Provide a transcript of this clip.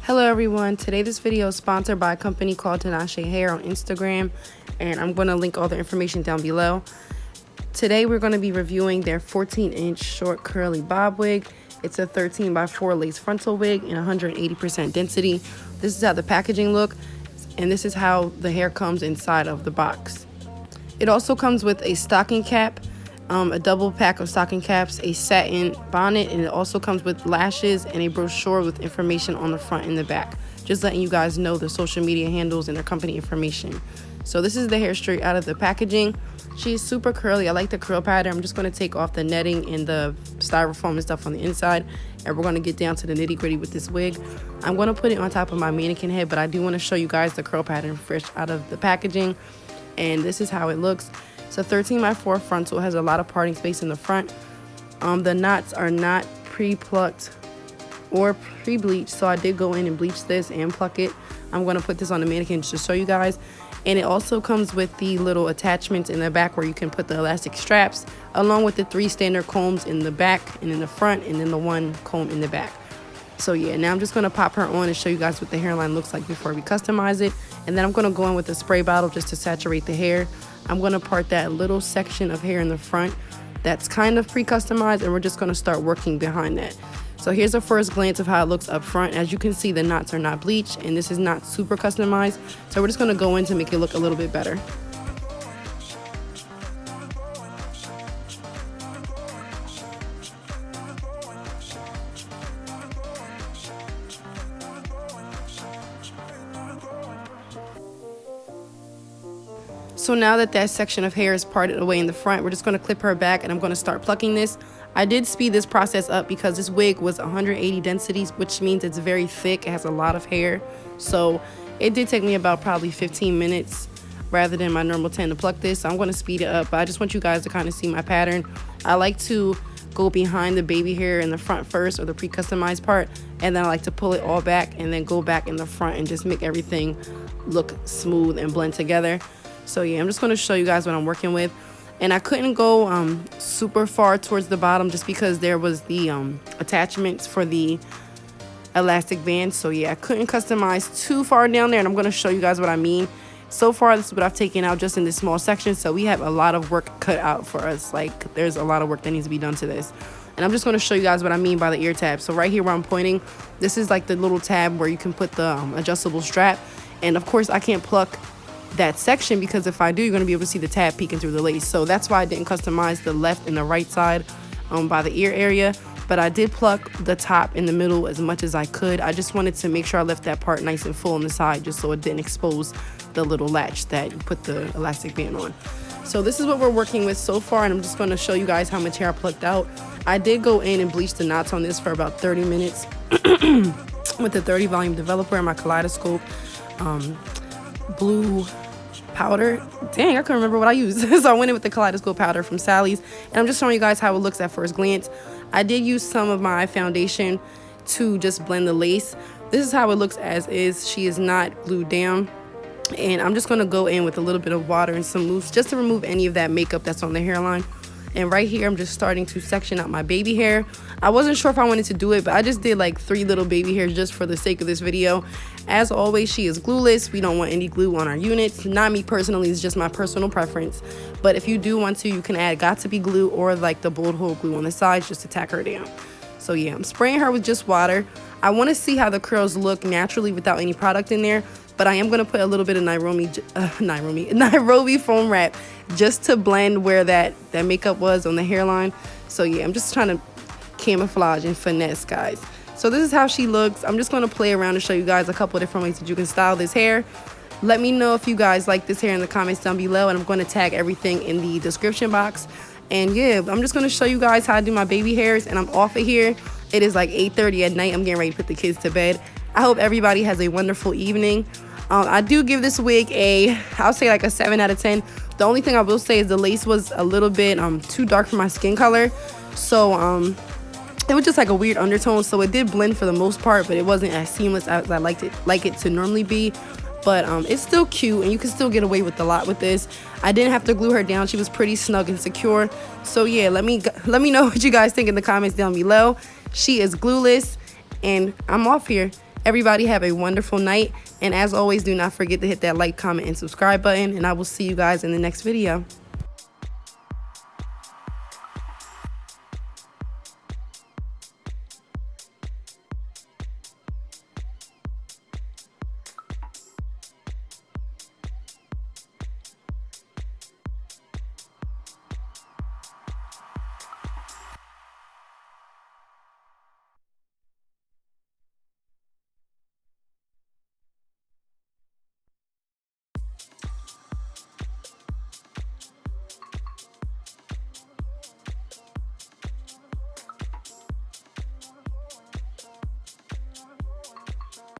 Hello everyone, today this video is sponsored by a company called Tinashe Hair on Instagram, and I'm going to link all the information down below. Today we're going to be reviewing their 14-inch short curly bob wig. It's a 13x4 lace frontal wig in 180% density. This is how the packaging look, and this is how the hair comes inside of the box. It also comes with a stocking cap, a double pack of stocking caps, a satin bonnet, and it also comes with lashes and a brochure with information on the front and the back. Just letting you guys know the social media handles and their company information. So this is the hair straight out of the packaging. She's super curly. I like the curl pattern. I'm just going to take off the netting and the styrofoam and stuff on the inside, and we're going to get down to the nitty gritty with this wig. I'm going to put it on top of my mannequin head, but I do want to show you guys the curl pattern fresh out of the packaging, and this is how it looks. It's a 13x4 frontal, has a lot of parting space in the front. The knots are not pre-plucked or pre-bleached, so I did go in and bleach this and pluck it. I'm going to put this on the mannequin just to show you guys. And it also comes with the little attachments in the back where you can put the elastic straps, along with the 3 standard combs in the back and in the front, and then the 1 comb in the back. So yeah, now I'm just going to pop her on and show you guys what the hairline looks like before we customize it. And then I'm going to go in with a spray bottle just to saturate the hair. I'm going to part that little section of hair in the front that's kind of pre-customized, and we're just going to start working behind that. So here's a first glance of how it looks up front. As you can see, the knots are not bleached, and this is not super customized. So we're just going to go in to make it look a little bit better. So now that that section of hair is parted away in the front, we're just going to clip her back, and I'm going to start plucking this. I did speed this process up because this wig was 180 densities, which means it's very thick. It has a lot of hair. So it did take me about probably 15 minutes rather than my normal 10 to pluck this. So I'm going to speed it up, but I just want you guys to kind of see my pattern. I like to go behind the baby hair in the front first, or the pre-customized part, and then I like to pull it all back and then go back in the front and just make everything look smooth and blend together. So yeah, I'm just going to show you guys what I'm working with. And I couldn't go super far towards the bottom just because there was the attachments for the elastic band. So yeah, I couldn't customize too far down there, and I'm going to show you guys what I mean. So far, this is what I've taken out just in this small section. So we have a lot of work cut out for us. Like, there's a lot of work that needs to be done to this. And I'm just going to show you guys what I mean by the ear tab. So right here where I'm pointing, this is like the little tab where you can put the adjustable strap. And of course, I can't pluck that section, because if I do, you're going to be able to see the tab peeking through the lace. So that's why I didn't customize the left and the right side by the ear area, but I did pluck the top in the middle as much as I could. I just wanted to make sure I left that part nice and full on the side, just so it didn't expose the little latch that you put the elastic band on. So this is what we're working with so far, and I'm just going to show you guys how much hair I plucked out. I did go in and bleach the knots on this for about 30 minutes with the 30 volume developer and my kaleidoscope blue powder. Dang, I couldn't remember what I used. So I went in with the kaleidoscope powder from Sally's, and I'm just showing you guys how it looks at first glance. I did use some of my foundation to just blend the lace. This is how it looks as is. She is not glued down, and I'm just going to go in with a little bit of water and some mousse just to remove any of that makeup that's on the hairline. And right here, I'm just starting to section out my baby hair. I wasn't sure if I wanted to do it, but I just did like 3 little baby hairs just for the sake of this video. As always, she is glueless. We don't want any glue on our units. Not me personally, it's just my personal preference. But if you do want to, you can add got-to-be glue or like the bold hole glue on the sides just to tack her down. So yeah, I'm spraying her with just water. I want to see how the curls look naturally without any product in there. But I am going to put a little bit of Nairobi foam wrap just to blend where that makeup was on the hairline. So yeah, I'm just trying to camouflage and finesse, guys. So this is how she looks. I'm just going to play around and show you guys a couple of different ways that you can style this hair. Let me know if you guys like this hair in the comments down below, and I'm going to tag everything in the description box. And yeah, I'm just going to show you guys how I do my baby hairs, and I'm off of here. It is like 8:30 at night. I'm getting ready to put the kids to bed. I hope everybody has a wonderful evening. I do give this wig I'll say like a 7 out of 10. The only thing I will say is the lace was a little bit too dark for my skin color. So it was just like a weird undertone. So it did blend for the most part, but it wasn't as seamless as I like it to normally be. But it's still cute, and you can still get away with a lot with this. I didn't have to glue her down. She was pretty snug and secure. So yeah, let me know what you guys think in the comments down below. She is glueless, and I'm off here. Everybody have a wonderful night. And as always, do not forget to hit that like, comment, and subscribe button. And I will see you guys in the next video.